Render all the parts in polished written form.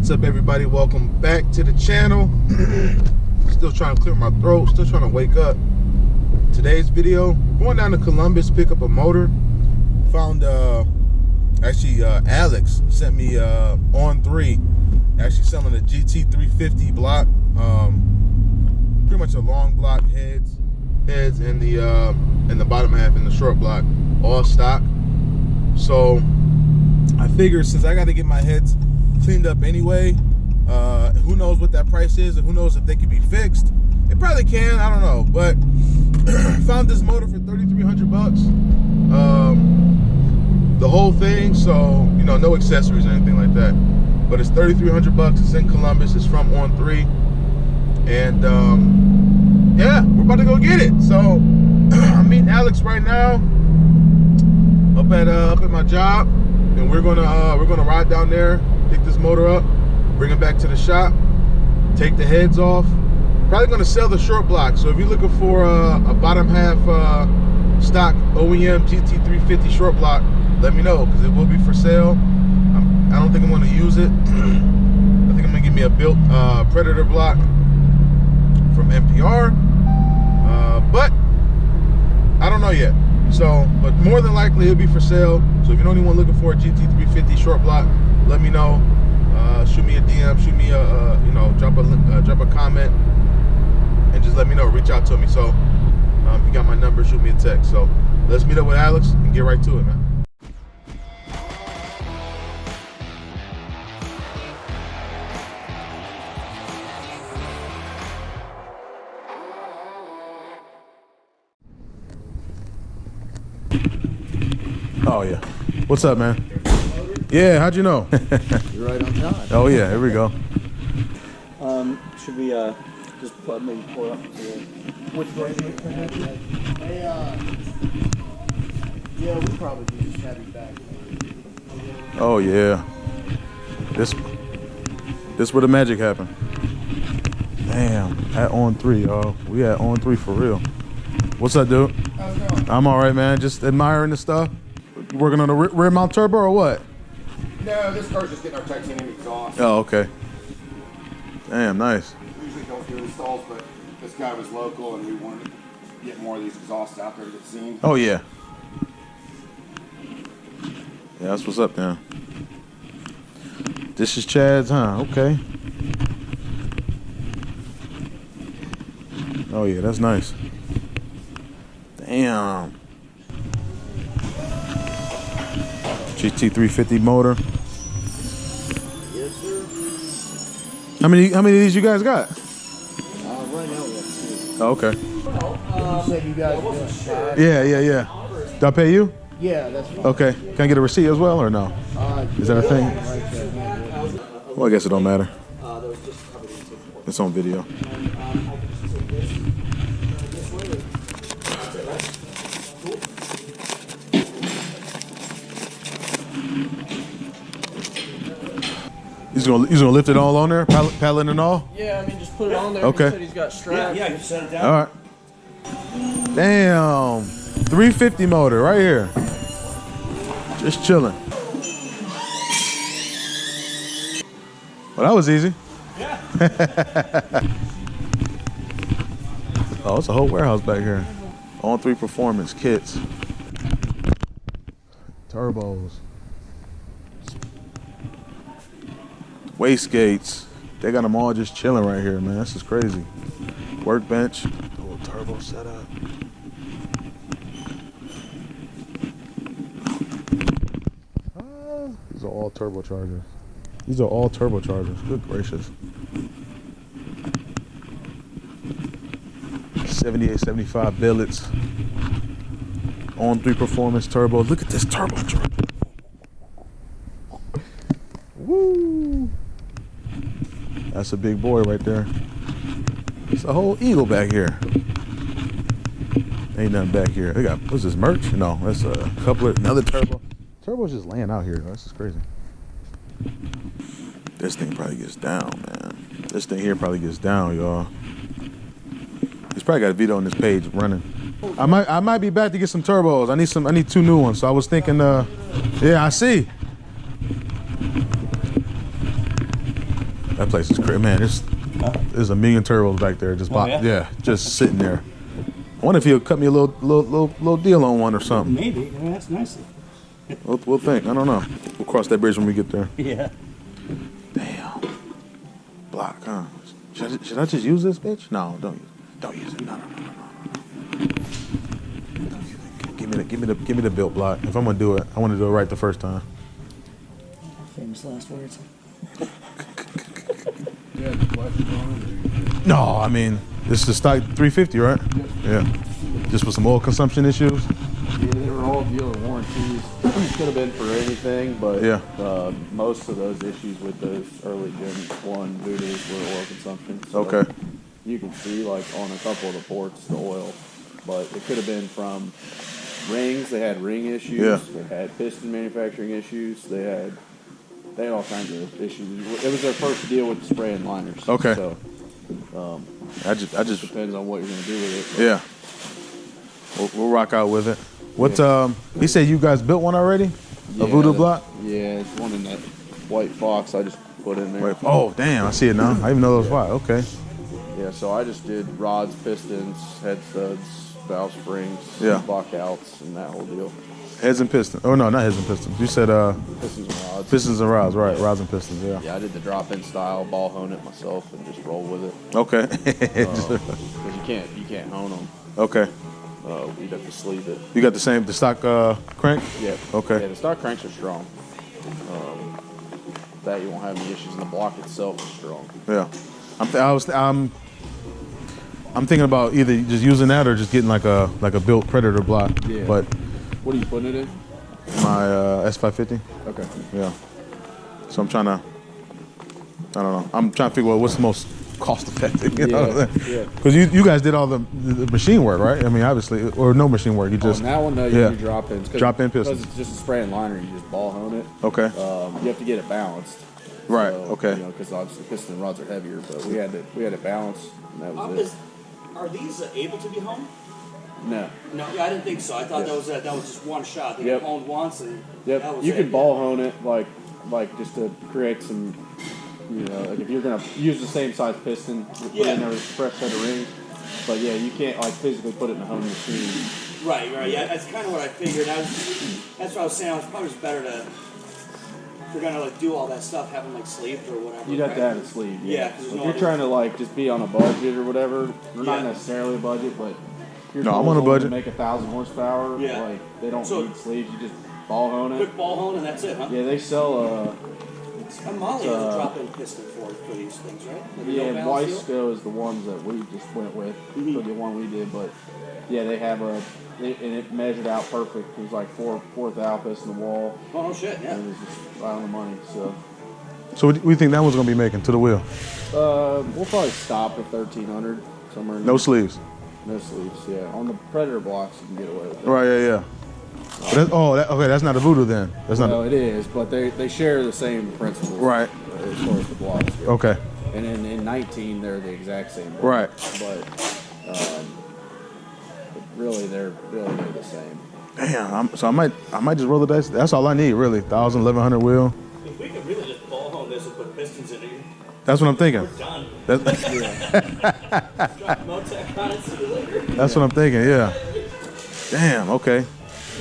What's up, everybody? Welcome back to the channel. Still trying to clear my throat, still trying to wake up. Today's video, going down to Columbus, pick up a motor. Found Alex sent me ON3, actually selling a GT350 block, pretty much a long block, heads in the bottom half, and the short block, all stock. So I figured, since I got to get my heads cleaned up anyway, who knows what that price is, and who knows if they could be fixed. They probably can, I don't know, but found this motor for 3,300 bucks, the whole thing. So, you know, no accessories or anything like that, but it's 3,300 bucks. It's in Columbus. It's from ON3, and yeah, we're about to go get it. So I'm meeting Alex right now up at my job, and we're gonna ride down there, pick this motor up, bring it back to the shop, take the heads off. Probably gonna sell the short block. So if you're looking for a bottom half stock OEM GT350 short block, let me know, because it will be for sale. I don't think I'm gonna use it. I think I'm gonna give me a built Predator block from NPR, but I don't know yet. So, but more than likely it'll be for sale. So if you know anyone looking for a GT350 short block, let me know. Shoot me a DM, shoot me a you know, drop a comment, and just let me know. Reach out to me. So if you got my number, shoot me a text. So let's meet up with Alex and get right to it, man. Oh yeah. What's up, man? Yeah, how'd you know? You're right on time. Oh yeah, here we go. Should we just maybe pour up to the... Which way? Hey, yeah, we probably do just have you back. Oh yeah. This where the magic happened. Damn, at ON3, y'all. We at ON3 for real. What's up, dude? How's it going? I'm all right, man. Just admiring the stuff. You working on the rear mount turbo or what? No, this car's just getting our titanium exhaust. Oh, okay. Damn, nice. We usually don't do installs, but this guy was local and we wanted to get more of these exhausts out there to get seen. Oh yeah. Yeah, that's what's up, man. This is Chad's, huh? Okay. Oh yeah, that's nice. Damn. GT350 motor. Yes, sir. How many of these you guys got? Right now we have 2. Oh, okay. You said you guys were doing Chad? Yeah. Do I pay you? Yeah, that's fine. Okay. Can I get a receipt as well or no? Is that a thing? Right there. Well, I guess it don't matter. It's on video. He's gonna lift it all on there, pallet and all. Yeah, I mean, just put it on there. Okay. He said he's got straps. Yeah, you set it down. All right. Damn, 350 motor right here. Just chilling. Well, that was easy. Yeah. Oh, it's a whole warehouse back here. ON3 performance kits, turbos, wastegates. They got them all just chilling right here, man. This is crazy. Workbench, a little turbo setup. These are all turbochargers. These are all turbochargers. Good gracious. 78, 75 billets. ON3 performance turbo. Look at this turbocharger. Woo! That's a big boy right there. It's a whole eagle back here. Ain't nothing back here. They got, what's this, merch? No, that's a coupler, another turbo. Turbo's just laying out here. This is crazy. This thing probably gets down, man. This thing here probably gets down, y'all. He's probably got a video on this page running. I might be back to get some turbos. I need 2 new ones. So I was thinking, yeah, I see. That place is crazy, man. There's a million turbos back there, just just sitting there. I wonder if he'll cut me a little deal on one or something. Maybe. Yeah, that's nice. We'll think. I don't know. We'll cross that bridge when we get there. Yeah. Damn. Block, huh? Should I just use this, bitch? No, don't use it. No. Give me the built block. If I'm gonna do it, I want to do it right the first time. Famous last words. No, I mean this is the stock 350, right? Yeah. Just with some oil consumption issues. Yeah, they were all dealing warranties. Could have been for anything, but most of those issues with those early Gen 1 Voodoo's were oil consumption. So Okay. You can see, like, on a couple of the ports, the oil. But it could have been from rings. They had ring issues. Yeah. They had piston manufacturing issues. They had all kinds of issues. It was their first deal with spraying liners. Okay. So I just depends on what you're going to do with it. Yeah. We'll rock out with it. What he said you guys built one already? A Voodoo block? Yeah, it's one in that white Fox I just put in there. Oh damn, I see it now. I didn't even know that was white. Okay. Yeah, so I just did rods, pistons, head studs, valve springs, block outs, and that whole deal. Heads and pistons. Oh no, not heads and pistons. You said Pistons and rods. pistons and rods, right? Rods and pistons, yeah. Yeah, I did the drop-in style, ball hone it myself, and just roll with it. Okay. Because you can't hone them. Okay. You'd have to sleeve it. You got the stock crank? Yeah. Okay. Yeah, the stock cranks are strong. That you won't have any issues, and the block itself is strong. Yeah. I'm thinking about either just using that or just getting like a built Predator block. Yeah. But what are you putting it in? my S550. Okay. Yeah. So I'm trying to figure out what's the most cost effective. You know what I'm saying? Yeah. Because you guys did all the machine work, right? I mean, obviously, or no machine work. You just on that one, though, you do drop-ins. Drop-in pistons. Because it's just a spray and liner, you just ball hone it. Okay. You have to get it balanced. Right. So, Okay. You know, because obviously piston and rods are heavier, but we had it balanced, and that was it. Are these able to be honed? No. No, I didn't think so. I thought that was just one shot. They Yep. honed once and Yep. that was You it. can ball hone it like just to create some, like if you're gonna use the same size piston, you put in there a fresh set of rings. But yeah, you can't like physically put it in a hone machine. Right. Yeah, that's kind of what I figured. That's what I was saying. It's probably just better to, if you're gonna like do all that stuff, have them like sleeved or whatever. You'd have to have it sleeved. Yeah. If you're trying to like just be on a budget or whatever, not necessarily a budget, but if you're I'm on a budget. to make 1,000 horsepower. Yeah. Like they don't need sleeves. You just ball hone it. Quick ball hone and that's it, huh? Yeah, they sell Molly has a drop-in piston for these things, right? Like yeah, Weisco is the ones that we just went with for the one we did, but yeah, they have and it measured out perfect. It was like 4 thou piston the wall. Oh no shit, yeah. And it was just right on the money. So what do you think that one's gonna be making to the wheel? We'll probably stop at 1,300 somewhere. No sleeves. No sleeves. Yeah, on the Predator blocks you can get away with it. Right. Yeah. But okay. That's not a Voodoo then. That's not. No, it is, but they share the same principles. Right. As far as the blocks go. Okay. And in 19 they're the exact same. Right. But really they're the same. Damn. So I might just roll the dice. That's all I need, really. 1,000, 1,100 wheel. If we could really just ball hone this and put pistons in it, That's what I'm thinking. we're done. That's, Drop Motec on it, see you later. that's what I'm thinking. Yeah. Damn. Okay.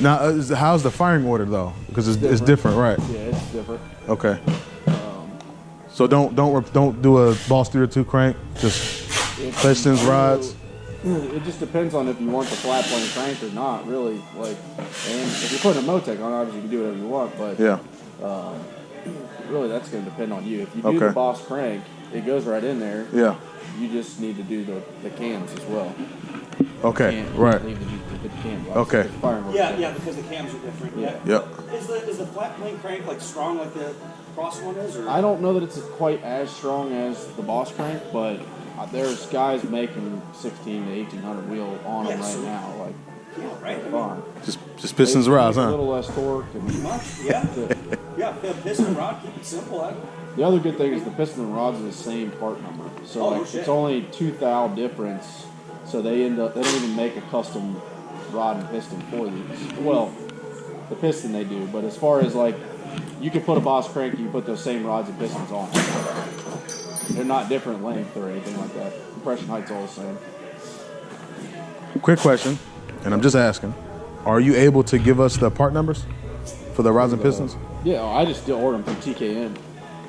Now, how's the firing order though? Because it's different, right? Yeah, it's different. Okay. So don't do a Boss 302 crank. Just pistons, rods. It just depends on if you want the flat plane crank or not, really. Like, and if you're putting a Motec on, obviously you can do whatever you want, but really that's going to depend on you. If you do the Boss crank, it goes right in there. Yeah. You just need to do the cams as well. Okay. Right. Okay. Yeah, because the cams are different. Yeah. Yep. Is the flat plane crank like strong like the cross one is? Or? I don't know that it's quite as strong as the Boss crank, but there's guys making 1,600 to 1,800 wheel on them right now. Like, yeah, right. Fun. Just pistons and rods, huh? A little less torque. And yeah, piston rod, keep it simple. The other good thing is the piston and rods are the same part number, so it's only 2 thou difference. So they don't even make a custom rod and piston for these. Well, the piston they do, but as far as like, you can put a Boss crank, you can put those same rods and pistons on. They're not different length or anything like that. Compression height's all the same. Quick question, and I'm just asking: are you able to give us the part numbers for the rods and pistons? Yeah, I just still order them from TKM.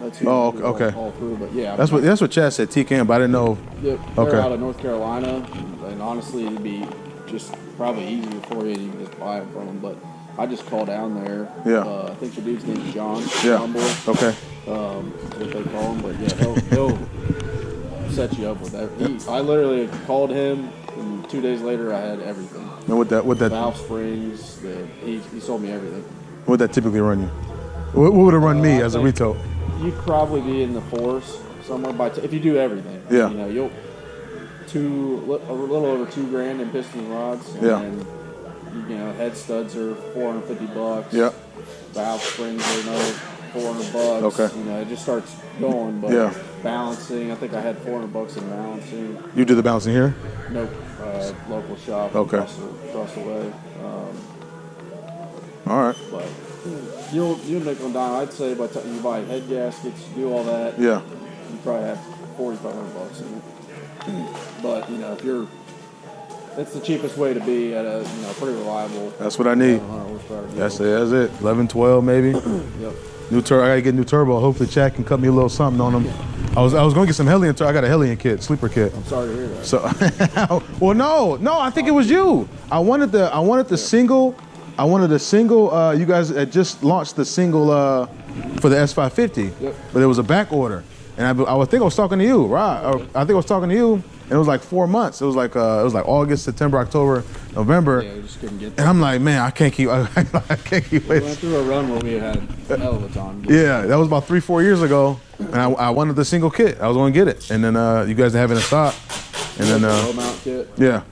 That's who okay. All through, but yeah, That's what Chad said. TKM, but I didn't know. Yep, they're out of North Carolina, and honestly, it'd be just probably easier for you to even just buy them from them. But I just call down there. Yeah. I think the dude's name is John. Yeah. John Boy. Okay. That's what they call him. But yeah, he'll set you up with that. I literally called him, and 2 days later, I had everything. And what that valve springs. He sold me everything. What would that typically run you? What would it run me as a retail? You'd probably be in the fours somewhere if you do everything. Yeah. You know, you'll a little over $2,000 in piston and rods. And Yeah. then, you know, head studs are $450. Yeah. Valve springs are another $400. Okay. You know, it just starts going. But Yeah. balancing, I think I had $400 in balancing. You do the balancing here? Nope. Local shop. Okay. Across the way. All right. But you'll make them down. I'd say by the time you buy head gaskets, do all that. Yeah. You probably have $4,500 in it. But you know, that's the cheapest way to be at a pretty reliable. That's what I need. 100 horsepower vehicle. That's it. 11, 12 maybe. Yep. New turbo. I gotta get new turbo. Hopefully Chad can cut me a little something on them. I was gonna get some Hellion. I got a Hellion kit, sleeper kit. I'm sorry to hear that. So, well, no. I think it was you. I wanted the single. I wanted a single. You guys had just launched the single for the S550, Yep. but it was a back order, and I think I was talking to you, right? I think I was talking to you, and it was like 4 months. It was like August, September, October, November. Yeah, we just couldn't get. And I'm like, man, I can't keep. I can't keep We waiting. went through a run where we had a hell of a time. Yeah, that was about 3-4 years ago, and I wanted the single kit. I was going to get it, and then you guys didn't have it in stock, and then low mount kit. yeah.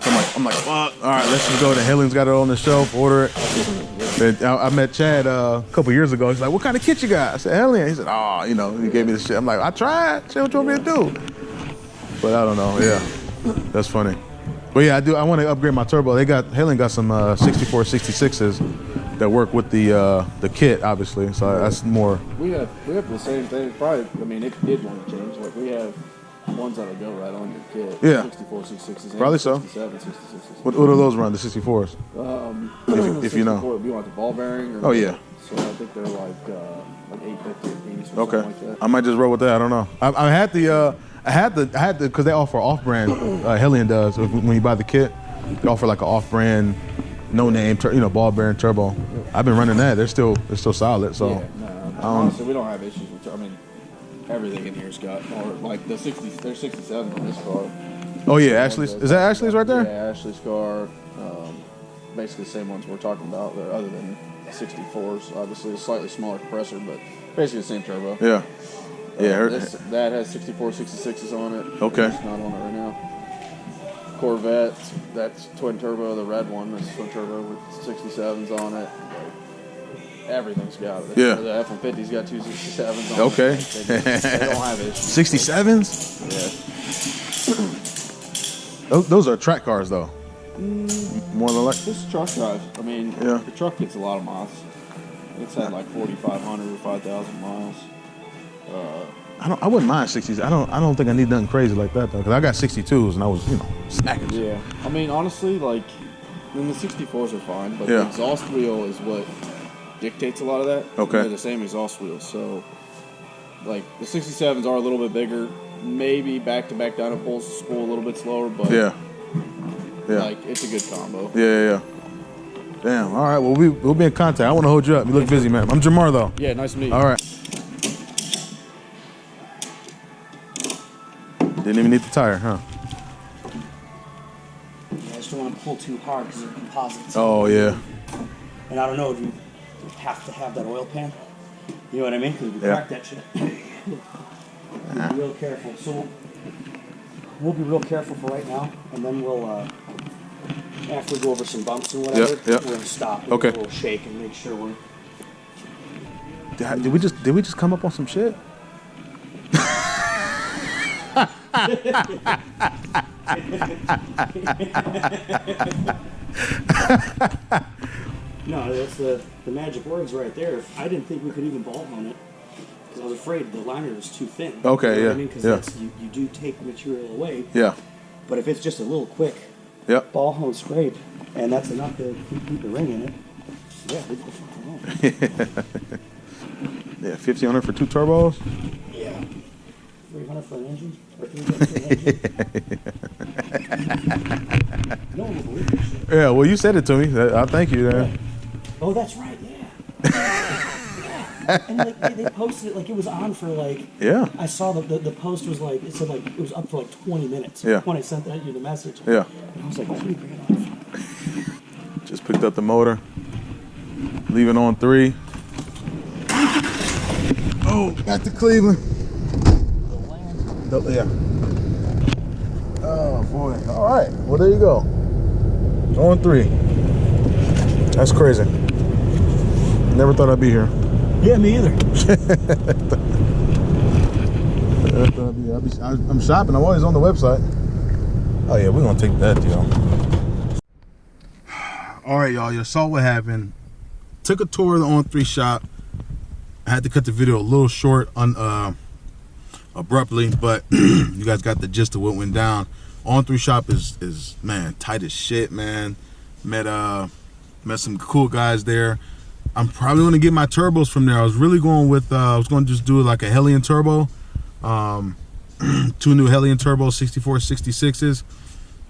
So I'm like, fuck. All right, let's just go. The Hellion's got it on the shelf. Order it. And I met Chad a couple years ago. He's like, what kind of kit you got? I said, Hellion. He said, oh, he gave me the shit. I'm like, I tried. Shit, what you want me to do? But I don't know. Yeah, that's funny. But yeah, I want to upgrade my turbo. Hellion got some 64, 66s that work with the kit, obviously. So that's more. We have the same thing. Probably, I mean, if you did want to change, like we have ones that'll go right on your kit. Yeah. 64, 66s. Probably so. 67, 66s. What do those run? The 64s? If you know. 64, you want the ball bearing? Or Oh yeah. So I think they're like 850 apiece or Okay. something like that. I might just roll with that. I don't know. I had the because they offer off-brand. Hellion does when you buy the kit, they offer like an off-brand, no-name, ball bearing turbo. Yep. I've been running that. They're still solid. So Yeah, no, honestly, we don't have issues with. I mean, everything in here's got, or like the 60s. There's 67 on this car. Oh yeah, Ashley's. Is that Ashley's right there? Yeah, Ashley's car. Basically the same ones we're talking about, other than 64s. Obviously, a slightly smaller compressor, but basically the same turbo. Yeah. Yeah. That has 64, 66s on it. Okay. It's not on it right now. Corvette, that's twin turbo. The red one is twin turbo with 67s on it. Everything's got it. Yeah. The F-150's got 2 67s on Okay. it. They don't have issues. 67s? Yeah. Those are track cars though. More than like. This truck drive. I mean, Yeah. the truck gets a lot of miles. It's had like 4,500 or 5,000 miles. I wouldn't mind 60s. I don't think I need nothing crazy like that though, because I got 62s and I was stacking. Yeah. I mean, honestly, like, the 64s are fine, but Yeah. the exhaust wheel is what dictates a lot of that. Okay. They're the same exhaust wheels, so like the 67s are a little bit bigger. Maybe back-to-back dyno pulls the spool a little bit slower, but Yeah. like it's a good combo. Yeah. Damn. All right. Well, we'll be in contact. I want to hold you up. You look busy, man. I'm Jamar though. Yeah, nice to meet you. All right. Didn't even need the tire, huh? I just don't want to pull too hard because they're composites. Oh yeah. And I don't know, do you have to have that oil pan? You know what I mean? Because we crack that shit. We'll be real careful. So we'll be real careful for right now, and then we'll, after we go over some bumps and whatever, Yep. we're gonna stop. Okay. We'll shake and make sure we're. Did we just come up on some shit? No, that's the magic words right there. I didn't think we could even ball on it. because I was afraid the liner was too thin. Okay, you know yeah, what I mean? Because you do take material away. Yeah. But if it's just a little quick ball hone scrape, and that's enough to keep the ring in it, yeah, leave it the fuck alone. Yeah, 1,500 for 2 turbos. Yeah. 300 for an engine, or 300 for an engine. No one will believe this shit. Yeah, well, you said it to me. I thank you. Oh, that's right. Yeah. And like, they posted it like it was on for like. Yeah. I saw the post was like it said like it was up for like 20 minutes. Yeah. When I sent you the message. Yeah. And I was like, what are you bringing on? Just picked up the motor. Leaving on 3. Oh, back to Cleveland. Yeah. Oh boy. All right. Well, there you go. On 3. That's crazy. Never thought I'd be here. Yeah, me either. I'm shopping. I'm always on the website. Oh yeah, we're gonna take that deal. All right, y'all. You saw what happened. Took a tour of the On3 shop. I had to cut the video a little short, abruptly, but you guys got the gist of what went down. On3 shop is man tight as shit, man. Met some cool guys there. I'm probably gonna get my turbos from there. I was really going with I was gonna just do like a Hellion turbo, 2 new Hellion turbos, 64 66s,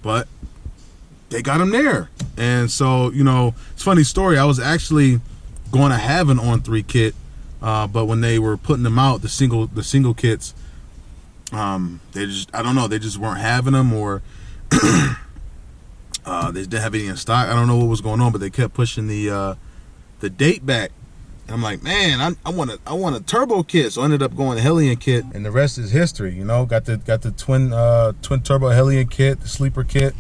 but they got them there. And so, you know, it's a funny story. I was actually going to have an On3 kit, but when they were putting them out, the single kits, they just, I don't know, they just weren't having them, or they didn't have any in stock. I don't know what was going on, but they kept pushing the date back. And I'm like, man, I want a turbo kit. So I ended up going to Hellion kit, and the rest is history. You know, got the twin turbo Hellion kit, the sleeper kit,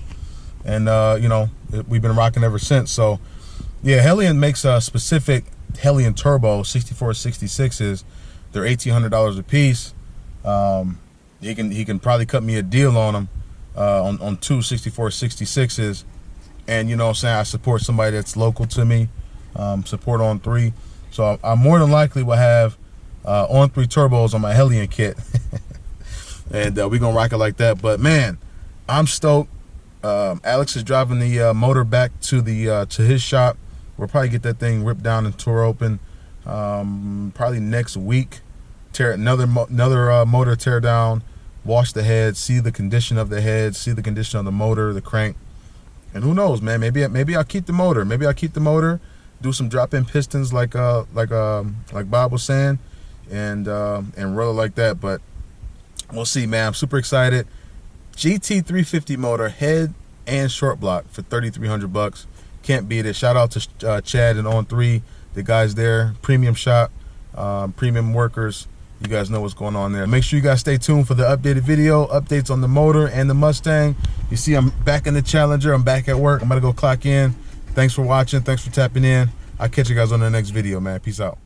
and you know, we've been rocking ever since. So yeah, Hellion makes a specific Hellion turbo 64 66s. They're $1,800 a piece. He can probably cut me a deal on them, on 2 64 66s. And you know what I'm saying, I support somebody that's local to me, support On3. So I more than likely will have On3 turbos on my Hellion kit. And we're gonna rock it like that. But man, I'm stoked. Alex is driving the motor back to the to his shop. We'll probably get that thing ripped down and tore open probably next week. Tear another motor tear down, wash the head, see the condition of the head, see the condition of the motor, the crank, and who knows, man? Maybe I'll keep the motor. Maybe I'll keep the motor, do some drop-in pistons like Bob was saying, and roll it like that. But we'll see, man. I'm super excited. GT350 motor, head and short block for $3,300. Can't beat it. Shout out to Chad and On3, the guys there, premium shop, premium workers. You guys know what's going on there. Make sure you guys stay tuned for the updated video, updates on the motor and the Mustang. You see, I'm back in the Challenger. I'm back at work. I'm gonna go clock in. Thanks for watching. Thanks for tapping in. I'll catch you guys on the next video, man. Peace out.